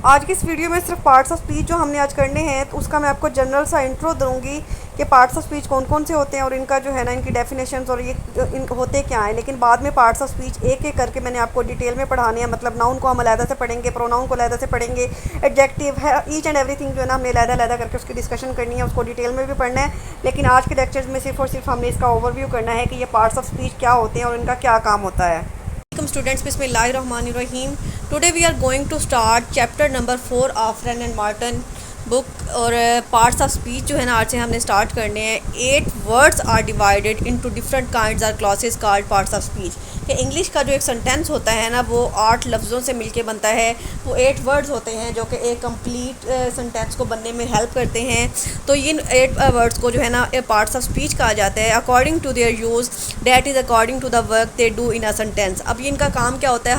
आज की इस वीडियो में सिर्फ पार्ट्स ऑफ स्पीच जो हमने आज करने हैं तो उसका मैं आपको जनरल सा इंट्रो दूंगी कि पार्ट्स ऑफ स्पीच कौन कौन से होते हैं और इनका जो है ना इनकी डेफिनेशंस और ये होते क्या हैं। लेकिन बाद में पार्ट्स ऑफ स्पीच एक एक करके मैंने आपको डिटेल में पढ़ाने हैं। मतलब नाउन को हम अलहदा से पढ़ेंगे, प्रोनाउन को अलहदा से पढ़ेंगे, एडजेक्टिव है, ईच एंड एवरीथिंग जो है ना हमने अलहदा करके उसकी डिस्कशन करनी है, उसको डिटेल में भी पढ़ना है। लेकिन आज के लेक्चर्स में सिर्फ और सिर्फ हमने इसका ओवरव्यू करना है कि ये पार्ट्स ऑफ स्पीच क्या होते हैं और इनका क्या काम होता है। स्टूडेंट्स, बिस्मिल्लाहिर्रहमानिर्रहीम। Today we are going to start chapter number 4 of Wren and Martin book. और पार्ट्स ऑफ स्पीच जो है ना आज से हमने स्टार्ट करने हैं। 8 words are divided into different kinds are classes called parts of speech. कि इंग्लिश का जो एक सेंटेंस होता है ना वो 8 लफ्ज़ों से मिलके बनता है। वो 8 वर्ड्स होते हैं जो कि एक कंप्लीट सेंटेंस को बनने में हेल्प करते हैं। तो इन 8 वर्ड्स को जो है ना पार्ट्स ऑफ स्पीच कहा जाता है। According to their use that is according to the work they do in a sentence. अब ये इनका काम क्या होता है,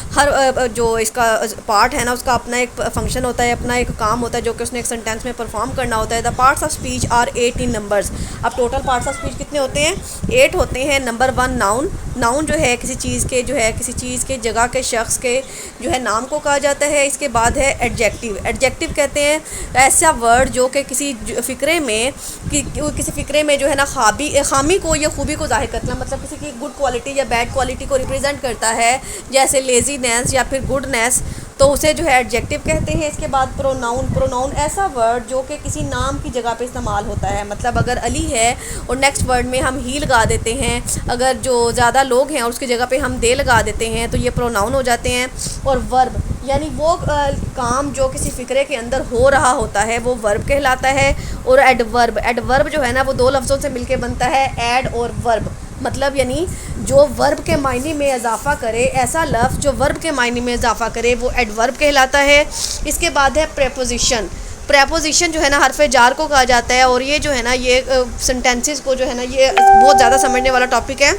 हर जो इसका पार्ट है ना उसका अपना एक फंक्शन होता है, अपना एक काम होता है जो कि उसने एक सेंटेंस में परफॉर्म करना होता है। The parts of speech are 8 in numbers. अब टोटल पार्ट्स ऑफ स्पीच कितने होते हैं? 8 होते हैं। Number 1 noun. नाउन जो है किसी चीज़ के किसी चीज़ के, जगह के, शख्स के जो है नाम को कहा जाता है। इसके बाद है एडजेक्टिव। एडजेक्टिव कहते हैं ऐसा वर्ड जो कि किसी फ़िक्रे में किसी फ़िक्रे में जो है ना खामी को या खूबी को ज़ाहिर करता है। मतलब किसी की गुड क्वालिटी या बैड क्वालिटी को रिप्रेजेंट करता है, जैसे लेजीनेस या फिर गुडनेस, तो उसे जो है एडजेक्टिव कहते हैं। इसके बाद प्रोनाउन। प्रोनाउन ऐसा वर्ड जो कि किसी नाम की जगह पे इस्तेमाल होता है। मतलब अगर अली है और नेक्स्ट वर्ड में हम ही लगा देते हैं, अगर जो ज़्यादा लोग हैं और उसकी जगह पे हम दे लगा देते हैं तो ये प्रोनाउन हो जाते हैं। और वर्ब यानी वो काम जो किसी फ़िक्रे के अंदर हो रहा होता है वो वर्ब कहलाता है। और एडवर्ब। एडवर्ब जो है ना वो 2 लफ्ज़ों से मिलके बनता है, ऐड और वर्ब। मतलब यानी जो वर्ब के मायने में इजाफ़ा करे, ऐसा लफ्ज़ जो वर्ब के मायने में इजाफ़ा करे वो एडवर्ब कहलाता है। इसके बाद है प्रेपोजिशन। प्रेपोजिशन जो है ना हरफ जार को कहा जाता है। और ये जो है ना ये सेंटेंसेस को जो है ना ये बहुत ज़्यादा समझने वाला टॉपिक है।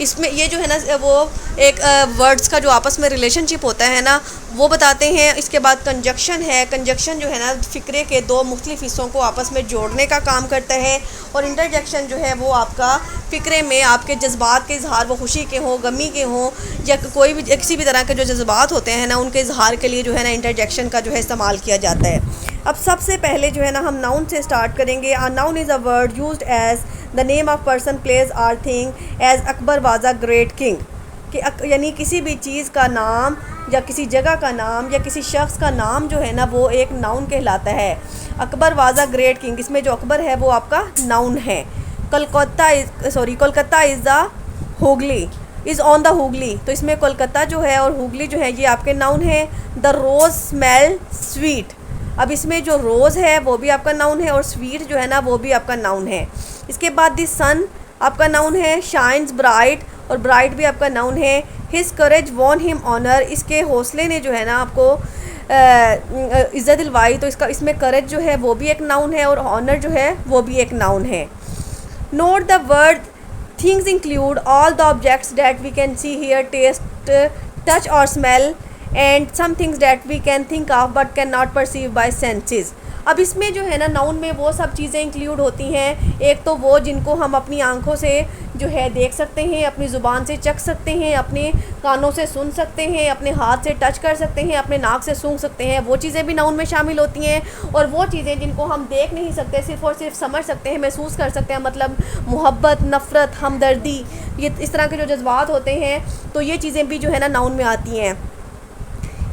इसमें ये जो है ना वो एक वर्ड्स का जो आपस में रिलेशनशिप होता है ना वो बताते हैं। इसके बाद कंजक्शन है। कंजक्शन जो है ना फ़िक्रे के 2 मुख्तलिफ हिस्सों को आपस में जोड़ने का काम करता है। और इंटरजेक्शन जो है वो आपका फ़िक्रे में आपके जज्बात के इजहार, वो खुशी के हों, गमी के हों, या कोई भी किसी भी तरह के जो जज्बात होते हैं ना उनके इजहार के लिए जो है ना इंटरजेक्शन का जो है इस्तेमाल किया जाता है। अब सबसे पहले जो है ना हम नाउन से स्टार्ट करेंगे। A noun is a word used as the name of person, place or thing as Akbar was a great king. कि यानी किसी भी चीज़ का नाम या किसी जगह का नाम या किसी शख्स का नाम जो है ना वो एक नाउन कहलाता है। Akbar was a great king, इसमें जो अकबर है वो आपका नाउन है। Kolkata is the Hooghly, is on the Hooghly, तो इसमें कोलकाता जो है और हुगली जो है ये आपके नाउन है। The rose smell sweet. अब इसमें जो रोज़ है वो भी आपका नाउन है और स्वीट जो है ना वो भी आपका नाउन है। इसके बाद द सन आपका नाउन है। शाइन्स ब्राइट, और ब्राइट भी आपका नाउन है। हिज करेज वॉन हिम ऑनर, इसके हौसले ने जो है ना आपको इज़्ज़त दिलवाई, तो इसमें करेज जो है वो भी एक नाउन है और ऑनर जो है वो भी एक नाउन है। Note the word things include all the objects that we can see, hear, taste, touch और smell, and some things that we can think of but can not perceive by senses. अब इसमें जो है ना noun में वो सब चीज़ें इंक्लूड होती हैं। एक तो वो जिनको हम अपनी आंखों से जो है देख सकते हैं, अपनी ज़ुबान से चख सकते हैं, अपने कानों से सुन सकते हैं, अपने हाथ से टच कर सकते हैं, अपने नाक से सूंघ सकते हैं, वो चीज़ें भी नाउन में शामिल होती हैं। और वो चीज़ें जिनको हम देख नहीं सकते, सिर्फ़ और सिर्फ समझ सकते हैं, महसूस कर सकते हैं, मतलब मोहब्बत, नफ़रत, हमदर्दी, ये इस तरह के जो जज्बात होते हैं, तो ये चीज़ें भी जो है ना नाउन में आती हैं।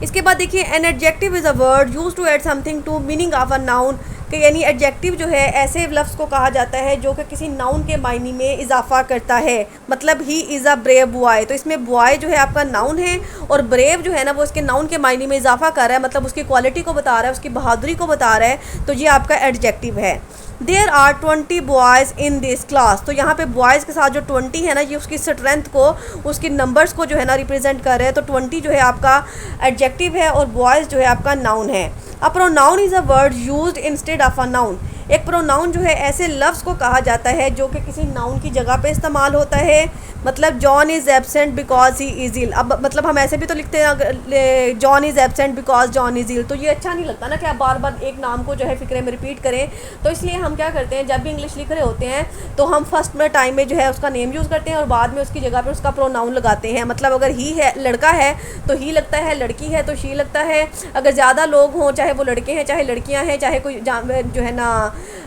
इसके बाद देखिए an adjective is a word use to add something to meaning of a noun. कि यानी एडजेक्टिव जो है ऐसे लफ्ज़ को कहा जाता है जो कि किसी नाउन के मायने में इजाफा करता है। मतलब he is a brave boy, तो इसमें बॉय जो है आपका नाउन है और ब्रेव जो है ना वो इसके नाउन के मायने में इजाफा कर रहा है, मतलब उसकी क्वालिटी को बता रहा है, उसकी बहादुरी को बता रहा है, तो ये आपका एडजेक्टिव है। There are 20 boys in this class, तो यहाँ पे बॉयज़ के साथ जो 20 है ना ये उसकी स्ट्रेंथ को, उसकी नंबर्स को जो है ना रिप्रेजेंट कर रहे हैं। तो 20 जो है आपका एडजेक्टिव है और बॉयज़ जो है आपका नाउन है। A pronoun is a word used instead of a noun. एक एक प्रोनाउन जो है ऐसे लफ्ज़ को कहा जाता है जो कि किसी नाउन की जगह पे इस्तेमाल होता है। मतलब John is absent because he is ill. अब मतलब हम ऐसे भी तो लिखते हैं John is absent because John is ill, तो ये अच्छा नहीं लगता ना कि आप बार बार एक नाम को जो है फ़िक्रे में रिपीट करें। तो इसलिए हम क्या करते हैं, जब भी इंग्लिश लिख रहे होते हैं तो हम फर्स्ट में टाइम में जो है उसका नेम यूज़ करते हैं और बाद में उसकी जगह पर उसका प्रोनाउन लगाते हैं। मतलब अगर ही है, लड़का है तो ही लगता है, लड़की है तो शी लगता है। अगर ज़्यादा लोग हों, चाहे वो लड़के हैं चाहे लड़कियां हैं, चाहे कोई जो है ना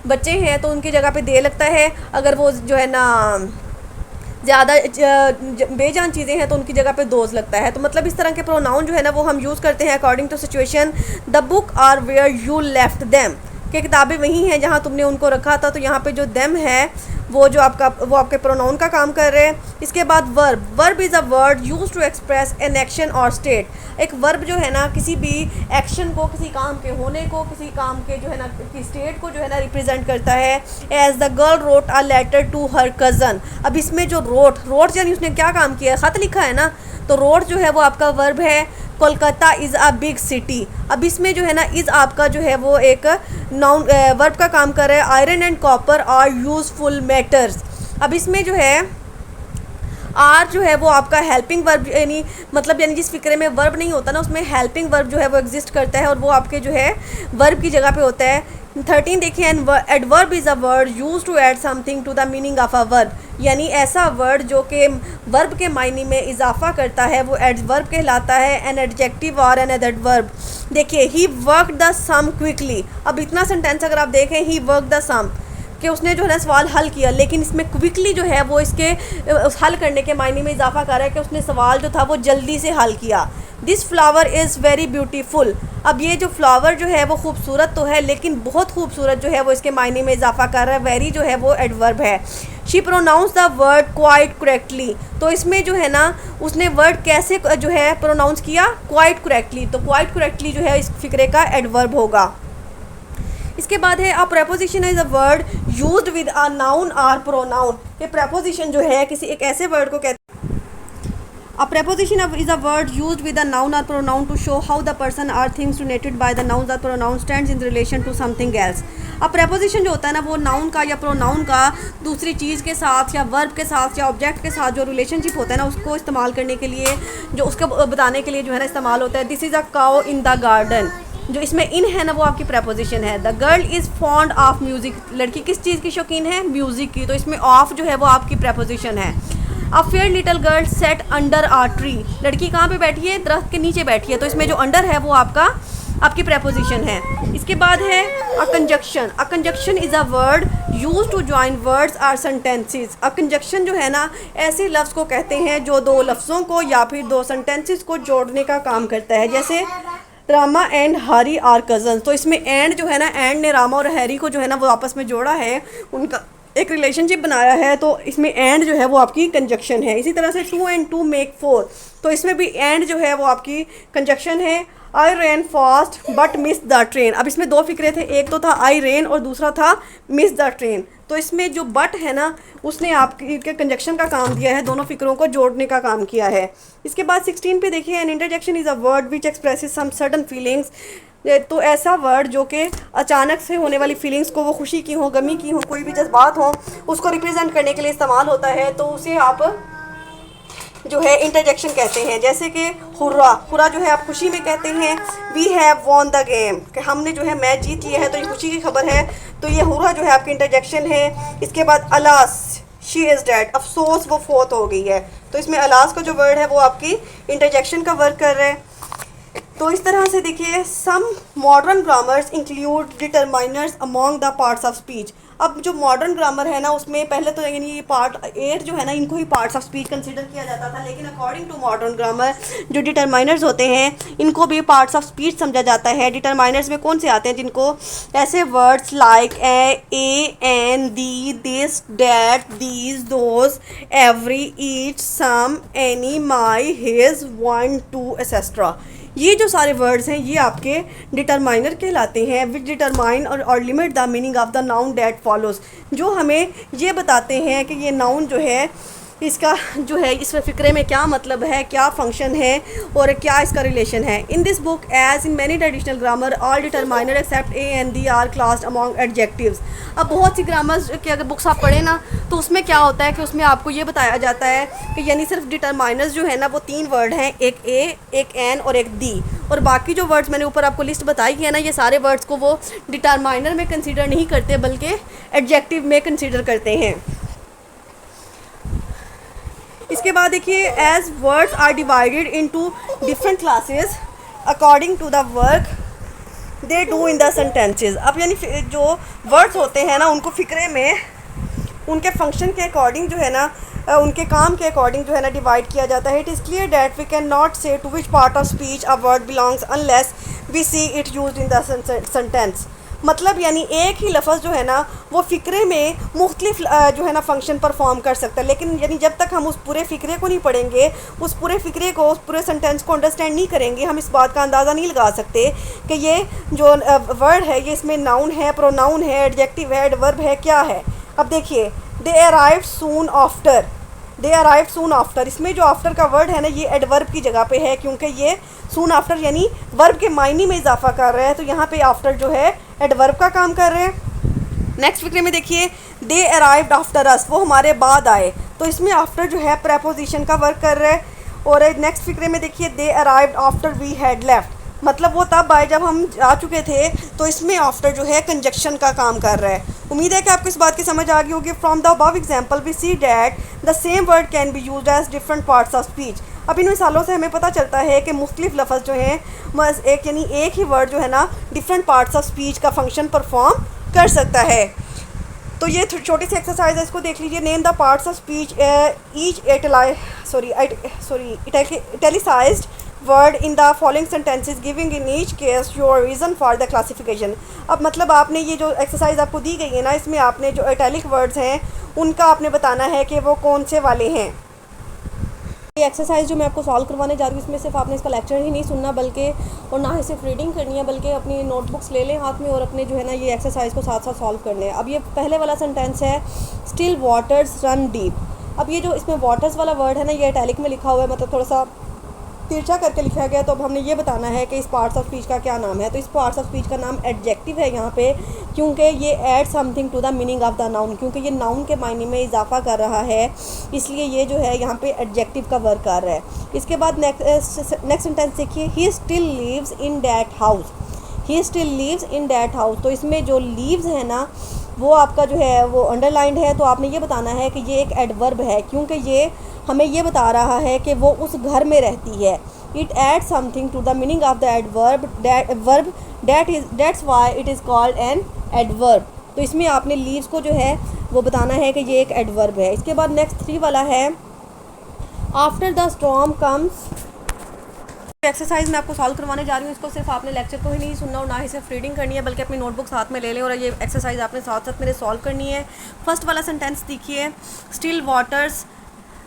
बच्चे हैं, तो उनकी जगह पे दे लगता है। अगर वो जो है ना ज़्यादा बेजान चीज़ें हैं तो उनकी जगह पे दोज लगता है। तो मतलब इस तरह के प्रोनाउन जो है ना वो हम यूज़ करते हैं according to situation. The book are where you left them, कि किताबें वही हैं जहाँ तुमने उनको रखा था। तो यहाँ पे जो देम है वो आपके प्रोनाउन का काम कर रहे हैं। इसके बाद verb, verb is a word use to express an action और स्टेट। एक वर्ब जो है ना किसी भी एक्शन को, किसी काम के होने को, किसी काम के जो है ना की स्टेट को जो है ना रिप्रेजेंट करता है। As the girl wrote a letter to her cousin. अब इसमें जो रोट यानी उसने क्या काम किया है, ख़त लिखा है ना, तो रोट जो है वो आपका वर्ब है। Kolkata is a big city. अब इसमें जो है ना इज़ आपका जो है वो एक नाउन वर्ब का काम कर रहा है। Iron and copper are useful matters. अब इसमें जो है आर जो है वो आपका हेल्पिंग वर्ब, यानी जिस फिक्रे में वर्ब नहीं होता ना उसमें हेल्पिंग वर्ब जो है वो एग्जिस्ट करता है और वो आपके जो है वर्ब की जगह पे होता है। 13 देखिए, adverb is a word use to add something to the meaning of a verb. यानी ऐसा वर्ड जो कि वर्ब के मायने में इजाफा करता है वो एडवर्ब कहलाता है। एन एडजेक्टिव और एन एडवर्ब। देखिए, ही वर्क द सम क्विकली। अब इतना सेंटेंस अगर आप देखें, ही वर्क द सम, कि उसने जो है ना सवाल हल किया, लेकिन इसमें क्विकली जो है वो इसके उस हल करने के मायने में इजाफा कर रहा है कि उसने सवाल जो था वो जल्दी से हल किया। This flower is very beautiful. अब ये जो फ्लावर जो है वो खूबसूरत तो है लेकिन बहुत खूबसूरत जो है वो इसके मायने में इजाफा कर रहा है। वेरी जो है वो एडवर्ब है। She pronounce the word quite correctly. तो इसमें जो है ना उसने वर्ड कैसे जो है प्रोनाउंस किया, क्वाइट करेक्टली। तो क्वाइट करेक्टली जो है इस फिक्रे का एडवर्ब होगा। इसके बाद है a preposition is a word used with a noun और प्रोनाउन। ये प्रेपोजिशन जो है किसी एक ऐसे वर्ड को कहते हैं। A preposition is a word used with a noun or pronoun to show how the person or things related by the nouns or pronoun stands in relation to something else. अब preposition जो होता है ना वो noun का या pronoun का दूसरी चीज़ के साथ या वर्ब के साथ या ऑब्जेक्ट के साथ जो रिलेशनशिप होता है ना उसको इस्तेमाल करने के लिए, जो उसको बताने के लिए जो है ना इस्तेमाल होता है। This is a cow in the garden. जो इसमें इन है ना वो आपकी प्रेपोजिशन है। The girl is fond of music. लड़की किस चीज़ की शौकीन है, म्यूज़िक की। तो इसमें ऑफ जो है वो आपकी प्रेपोजिशन है। A fair little girl sat under a tree. लड़की कहाँ पे बैठी है, दरख्त के नीचे बैठी है। तो इसमें जो अंडर है वो आपकी प्रेपोजिशन है। इसके बाद है a conjunction. A conjunction is a word use to join words or sentences. A conjunction जो है ना ऐसे लफ्ज़ को कहते हैं जो दो लफ्ज़ों को या फिर दो सेंटेंसेस को जोड़ने का काम करता है। जैसे Rama and Harry are cousins. तो इसमें एंड जो है ना, एंड ने रामा और हैरी को जो है ना वो आपस में जोड़ा है, उनका एक रिलेशनशिप बनाया है। तो इसमें एंड जो है वो आपकी कंजक्शन है। इसी तरह से 2 and 2 make 4। तो इसमें भी एंड जो है वो आपकी कंजक्शन है। I ran fast but miss the train. अब इसमें दो फिक्रे थे, एक तो था आई रेन और दूसरा था मिस द ट्रेन। तो इसमें जो बट है ना उसने आपके कंजक्शन का काम दिया है, दोनों फिक्रों को जोड़ने का काम किया है। इसके बाद 16 पे देखिए, an interjection is a word which expresses some sudden feelings. तो ऐसा वर्ड जो कि अचानक से होने वाली फीलिंग्स को, वो खुशी की हो, गमी की हो, कोई भी जज्बात हो, उसको रिप्रेजेंट करने के लिए इस्तेमाल होता है। तो उसे आप जो है इंटरजेक्शन कहते हैं। जैसे कि हुर्रा, हुर्रा जो है आप खुशी में कहते हैं। We have won the game, कि हमने जो है मैच जीत लिया है, तो ये खुशी की खबर है। तो ये हुर्रा जो है आपकी इंटरजेक्शन है। इसके बाद अलास शी इज़ डेड, अफसोस वो फोत हो गई है। तो इसमें अलास का जो वर्ड है वो आपकी इंटरजेक्शन का वर्क कर रहा है। तो इस तरह से देखिए, some modern grammars include determiners among the parts of speech. अब जो मॉडर्न ग्रामर है ना उसमें पहले तो यानी ये पार्ट 8 जो है ना इनको ही पार्ट्स ऑफ स्पीच कंसिडर किया जाता था, लेकिन अकॉर्डिंग टू मॉडर्न ग्रामर जो डिटरमाइनर्स होते हैं इनको भी पार्ट्स ऑफ स्पीच समझा जाता है। डिटरमाइनर्स में कौन से आते हैं, जिनको ऐसे words like a an the this that these those every each some any my his one two etcetera, ये जो सारे वर्ड्स हैं ये आपके डिटरमाइनर कहलाते हैं। विच डिटरमाइन और limit the meaning of the noun that follows, जो हमें ये बताते हैं कि ये नाउन जो है इसका जो है इस फ़िक्रे में क्या मतलब है, क्या फंक्शन है और क्या इसका रिलेशन है। In this book as in many traditional grammar all determiner except a and the are classed among adjectives. अब बहुत सी ग्रामर की अगर बुक्स आप पढ़ें ना तो उसमें क्या होता है कि उसमें आपको ये बताया जाता है कि यानी सिर्फ डिटरमाइनर्स जो है ना वो 3 वर्ड हैं, एक ए, एक एन और एक दी, और बाकी जो वर्ड्स मैंने ऊपर आपको लिस्ट बताई है ना, ये सारे वर्ड्स को वो डिटरमाइनर में कंसीडर नहीं करते बल्कि एडजेक्टिव में कंसीडर करते हैं। इसके बाद देखिए as words are divided into different classes according to the work they do in the sentences. अब यानी जो वर्ड्स होते हैं ना उनको फ़िक्रे में उनके फंक्शन के अकॉर्डिंग जो है ना उनके काम के अकॉर्डिंग जो है ना डिवाइड किया जाता है। It is clear that we can not say to which part of speech a word belongs unless we see it used in the sentence. मतलब यानी एक ही लफ्ज़ जो है ना वो फ़िक्रे में मुख्तलिफ जो है ना फंक्शन परफॉर्म कर सकता है, लेकिन यानी जब तक हम उस पूरे फ़िक्रे को नहीं पढ़ेंगे, उस पूरे फ़िक्रे को, उस पूरे सेंटेंस को अंडरस्टैंड नहीं करेंगे, हम इस बात का अंदाज़ा नहीं लगा सकते कि ये जो वर्ड है ये इसमें नाउन है, प्रोनाउन है, एडजेक्टिव है, एडवर्ब है, क्या है। अब देखिए they arrived soon after, they arrived soon after, इसमें जो आफ्टर का वर्ड है ना ये एडवर्ब की जगह पे है, क्योंकि ये सून आफ्टर यानी वर्ब के मायने में इजाफा कर रहा है, तो यहाँ पे आफ्टर जो है एडवर्ब का काम कर रहे हैं। नेक्स्ट फिक्रे में देखिए दे अराइव्ड आफ्टर अस, वो हमारे बाद आए, तो इसमें आफ्टर जो है प्रेपोजिशन का वर्क कर रहा है। और नेक्स्ट फिक्रे में देखिए they arrived after we had left, मतलब वो तब आए जब हम आ चुके थे, तो इसमें आफ्टर जो है कंजक्शन का काम कर रहा है। उम्मीद है कि आपको इस बात की समझ आ गई होगी। From the above example we see that the same word can be used as different parts of speech. अब इन मिसालों से हमें पता चलता है कि मुख्तलिफ लफ्ज़ जो हैं बस एक यानी एक ही वर्ड जो है ना डिफरेंट पार्ट्स ऑफ स्पीच का फंक्शन परफॉर्म कर सकता है। तो ये छोटी सी एक्सरसाइज है, इसको देख लीजिए। Name the parts of speech each italicised word in the following sentences giving in each case your reason for the classification. अब मतलब आपने ये जो एक्सरसाइज आपको दी गई है ना, इसमें आपने जो इटैलिक वर्ड्स हैं उनका आपने बताना है कि वो कौन से वाले हैं। ये एक्सरसाइज जो मैं आपको सॉल्व करवाने जा रही हूँ इसमें सिर्फ आपने इसका लेक्चर ही नहीं सुनना बल्कि और ना ही सिर्फ रीडिंग करनी है, बल्कि अपनी नोटबुक्स ले लें हाथ में और अपने जो है ना ये एक्सरसाइज को साथ साथ सॉल्व करने हैं। अब ये पहले वाला सेंटेंस है स्टिल वाटर्स रन डीप। अब ये जो इसमें वाटर्स वाला वर्ड है ना ये इटैलिक में लिखा हुआ है, मतलब थोड़ा सा तिरछा करके लिखा गया, तो अब हमने ये बताना है कि इस पार्ट्स ऑफ स्पीच का क्या नाम है। तो इस पार्ट्स ऑफ स्पीच का नाम एडजेक्टिव है यहाँ पे, क्योंकि ये add something to the meaning of the noun, क्योंकि ये नाउन के मायने में इजाफा कर रहा है, इसलिए ये जो है यहाँ पे एडजेक्टिव का वर्क कर रहा है। इसके बाद नेक्स्ट सेंटेंस देखिए he still lives in that house, he still lives in that house. तो इसमें जो लीव्स है ना वो आपका जो है वो अंडरलाइंड है, तो आपने ये बताना है कि ये एक एडवर्ब है, क्योंकि ये हमें ये बता रहा है कि वो उस घर में रहती है। It add something to the meaning of the adverb that's why it is called an adverb. तो इसमें आपने लीव्स को जो है वो बताना है कि ये एक एडवर्ब है। इसके बाद नेक्स्ट 3 वाला है after the storm comes. Exercise मैं आपको सॉल्व करवाने जा रही हूँ, इसको सिर्फ आपने लेक्चर को ही नहीं सुनना और ना ही सिर्फ रीडिंग करनी है, बल्कि अपनी नोटबुक साथ में ले लें और ये एक्सरसाइज आपने साथ साथ मेरे सॉल्व करनी है। फर्स्ट वाला सेंटेंस देखिए स्टिल वाटर्स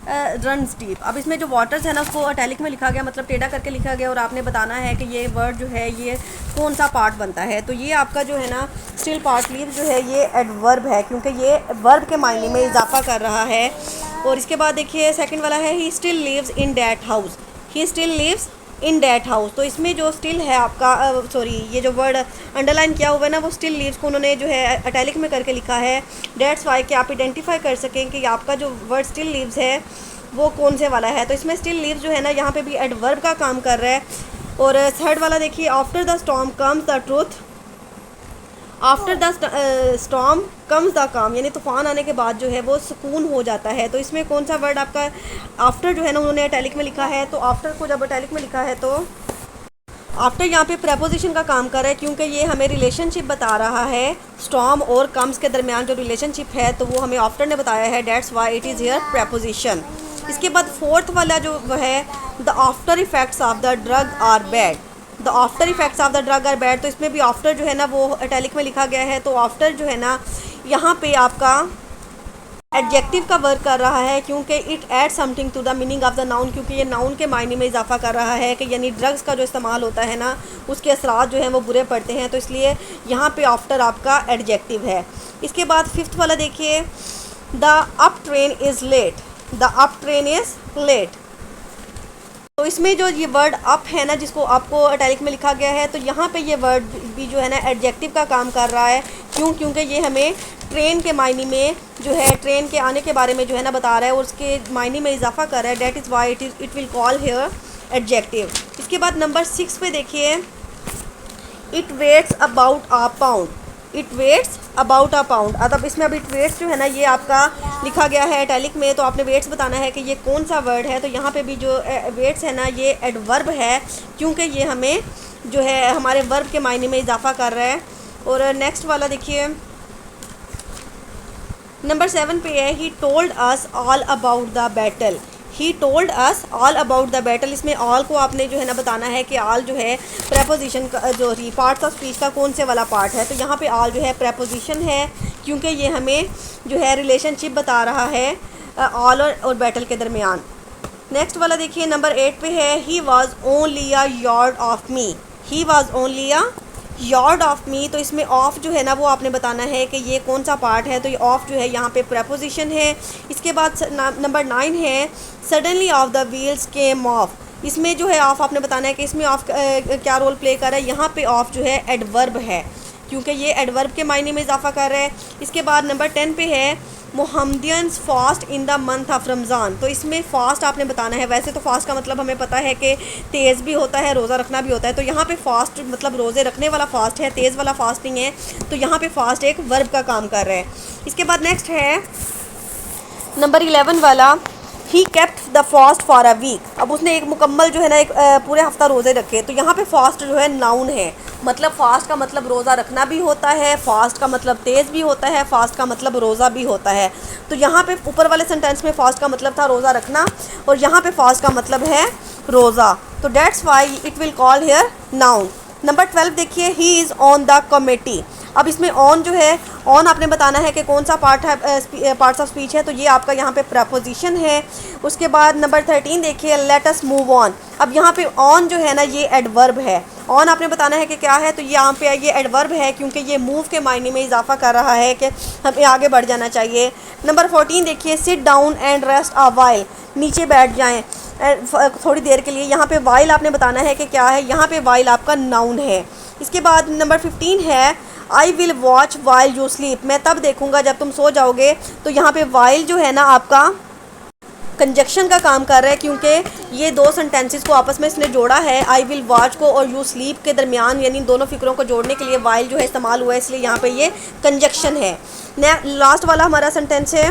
रन्स डीप। अब इसमें जो वाटर्स है ना उसको इटैलिक में लिखा गया, मतलब टेढ़ा करके लिखा गया, और आपने बताना है कि ये वर्ड जो है ये कौन सा पार्ट बनता है। तो ये आपका जो है ना स्टिल पार्ट लीव जो है ये एडवर्ब है, क्योंकि ये वर्ब के मायने में इजाफा कर रहा है। और इसके बाद देखिए सेकंड वाला है he still lives in that house, he still lives in that house. तो इसमें जो स्टिल है आपका ये जो वर्ड अंडरलाइन किया हुआ है ना वो स्टिल लीव्स को उन्होंने जो है इटैलिक में करके लिखा है, डैट्स वाई कि आप आइडेंटिफाई कर सकें कि आपका जो वर्ड स्टिल लीव्स है वो कौन से वाला है। तो इसमें स्टिल लीव्स जो है ना यहाँ पे भी एडवर्ब का काम कर रहा है। और थर्ड वाला देखिए after the storm comes the truth, after the storm comes the काम, यानी तूफ़ान आने के बाद जो है वो सुकून हो जाता है। तो इसमें कौन सा वर्ड आपका आफ्टर जो है ना उन्होंने इटैलिक में लिखा है, तो आफ्टर को जब इटैलिक में लिखा है तो आफ्टर यहाँ पे प्रेपोजिशन का काम कर रहा है, क्योंकि ये हमें रिलेशनशिप बता रहा है स्टॉर्म और कम्स के दरमियान जो रिलेशनशिप है तो वो हमें आफ्टर ने बताया है, that's why it is here preposition. इसके बाद फोर्थ वाला जो है the after effects of the drug are bad, the after effects of the drug are bad. तो इसमें भी आफ्टर जो है ना वो इटैलिक में लिखा गया है, तो आफ्टर जो है ना यहाँ पे आपका एडजेक्टिव का वर्क कर रहा है, क्योंकि it add something to the meaning of the noun, क्योंकि ये नाउन के मायने में इजाफा कर रहा है कि यानी ड्रग्स का जो इस्तेमाल होता है ना उसके असरात जो हैं वो बुरे पड़ते हैं, तो इसलिए यहाँ पे आफ्टर आपका एडजेक्टिव है। इसके बाद फिफ्थ वाला देखिए the up train is late, the up train is late. तो इसमें जो ये वर्ड अप है ना, जिसको आपको इटैलिक में लिखा गया है, तो यहाँ पे ये वर्ड भी जो है ना एडजेक्टिव का काम कर रहा है। क्यों? क्योंकि ये हमें ट्रेन के मायने में जो है, ट्रेन के आने के बारे में जो है ना बता रहा है और उसके मायने में इजाफा कर रहा है। That is why it will call here adjective. इसके बाद नंबर 6 पे देखिए, it weighs about a pound. It weighs about a pound. अब इसमें अब इट वेट्स जो है ना ये आपका लिखा गया है इटैलिक में, तो आपने वेट्स बताना है कि ये कौन सा वर्ड है। तो यहाँ पे भी जो वेट्स है ना ये एडवर्ब है, क्योंकि ये हमें जो है हमारे वर्ब के मायने में इजाफा कर रहा है। और नेक्स्ट वाला देखिए, नंबर 7 पे है, he told us all about the battle. He told us all about the battle. इसमें ऑल को आपने जो है ना बताना है कि ऑल जो है प्रेपोजिशन का जो पार्ट्स ऑफ स्पीच का कौन से वाला पार्ट है। तो यहाँ पे ऑल जो है प्रेपोजिशन है, क्योंकि ये हमें जो है रिलेशनशिप बता रहा है ऑल और बैटल के दरमियान। नेक्स्ट वाला देखिए, नंबर 8 पे है, he was only a yard of me. He was only a yard of me. तो इसमें ऑफ जो है ना वो आपने बताना है कि ये कौन सा पार्ट है। तो ये ऑफ जो है यहाँ पे प्रेपोजिशन है। इसके बाद नंबर 9 है, suddenly of the wheels came of. इसमें जो है ऑफ आपने बताना है कि इसमें ऑफ क्या रोल प्ले कर रहा है। यहाँ पे ऑफ जो है एडवर्ब है, क्योंकि ये एडवर्ब के मायने में इजाफा कर रहा है। इसके बाद नंबर 10 पे है, Mohammedans fast in the month of Ramzan. तो इसमें फ़ास्ट आपने बताना है। वैसे तो फास्ट का मतलब हमें पता है कि तेज़ भी होता है, रोज़ा रखना भी होता है। तो यहाँ पे फास्ट मतलब रोज़े रखने वाला फास्ट है, तेज़ वाला फास्ट नहीं है। तो यहाँ पे फास्ट एक वर्ब का काम कर रहा है। इसके बाद नेक्स्ट है नंबर 11 वाला, he kept the fast for a week. अब उसने एक मुकम्मल जो है ना एक पूरे हफ्ता रोज़े रखे। तो यहाँ पे फास्ट जो है नाउन है, मतलब फास्ट का मतलब रोज़ा रखना भी होता है, फास्ट का मतलब तेज़ भी होता है, फास्ट का मतलब रोज़ा भी होता है। तो यहाँ पे ऊपर वाले सेंटेंस में फास्ट का मतलब था रोज़ा रखना, और यहाँ पे फास्ट का मतलब है रोज़ा। तो that's why it will call here noun. Number 12 देखिए, he is on the committee. अब इसमें ऑन जो है, ऑन आपने बताना है कि कौन सा पार्ट है, पार्ट्स ऑफ स्पीच है। तो ये आपका यहाँ पे प्रपोजिशन है। उसके बाद नंबर 13 देखिए, लेट अस मूव ऑन। अब यहाँ पे ऑन जो है ना ये एडवर्ब है। ऑन आपने बताना है कि क्या है। तो ये यहाँ पे ये एडवर्ब है, क्योंकि ये मूव के मायने में इजाफा कर रहा है कि हमें आगे बढ़ जाना चाहिए। नंबर 14 देखिए, sit down and rest a while. नीचे बैठ जाएँ थोड़ी देर के लिए। यहाँ पे वाइल आपने बताना है कि क्या है। यहाँ पे वाइल आपका नाउन है। इसके बाद नंबर 15 है, I will watch while you sleep. मैं तब देखूँगा जब तुम सो जाओगे। तो यहाँ पे वाइल जो है ना आपका कंजक्शन का काम कर रहा है, क्योंकि ये दो सेंटेंसेस को आपस में इसने जोड़ा है, आई विल वॉच को और यू स्लीप के दरमियान, यानी दोनों फिक्रों को जोड़ने के लिए वाइल जो है इस्तेमाल हुआ है, इसलिए यहाँ पे ये कंजक्शन है। लास्ट वाला हमारा सेंटेंस है,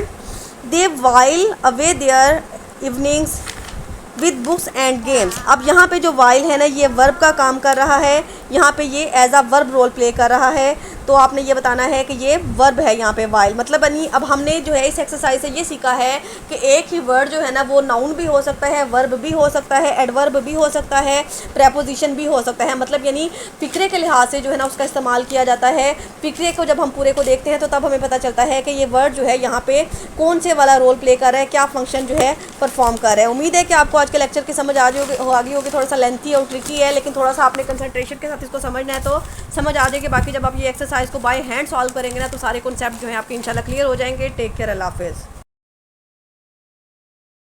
they while away their evenings with books and games. अब यहाँ पे जो वाइल है ना ये वर्ब का काम कर रहा है। यहाँ पे ये as a verb role play कर रहा है। तो आपने ये बताना है कि ये वर्ब है यहाँ पे वाइल। मतलब यानी अब हमने जो है इस एक्सरसाइज से ये सीखा है कि एक ही वर्ड जो है ना वो नाउन भी हो सकता है, वर्ब भी हो सकता है, एडवर्ब भी हो सकता है, प्रेपोजिशन भी हो सकता है। मतलब यानी फिक्रे के लिहाज से जो है ना उसका इस्तेमाल किया जाता है। फिक्रे को जब हम पूरे को देखते हैं तो तब हमें पता चलता है कि ये वर्ड जो है यहाँ पे कौन से वाला रोल प्ले कर रहा है, क्या फंक्शन जो है परफॉर्म कर रहा है। उम्मीद है कि आपको आज के लेक्चर की समझ आ गई होगी। थोड़ा सा लेंथी और ट्रिकी है, लेकिन थोड़ा सा आपने कंसंट्रेशन के साथ इसको समझना है तो समझ आ जाएगी। बाकी जब आप ये एक्सरसाइज को बाय हैंड सॉल्व करेंगे ना तो सारे कॉन्सेप्ट जो है आपके इंशाल्लाह क्लियर हो जाएंगे। टेक केयर, अल्लाह हाफिज़।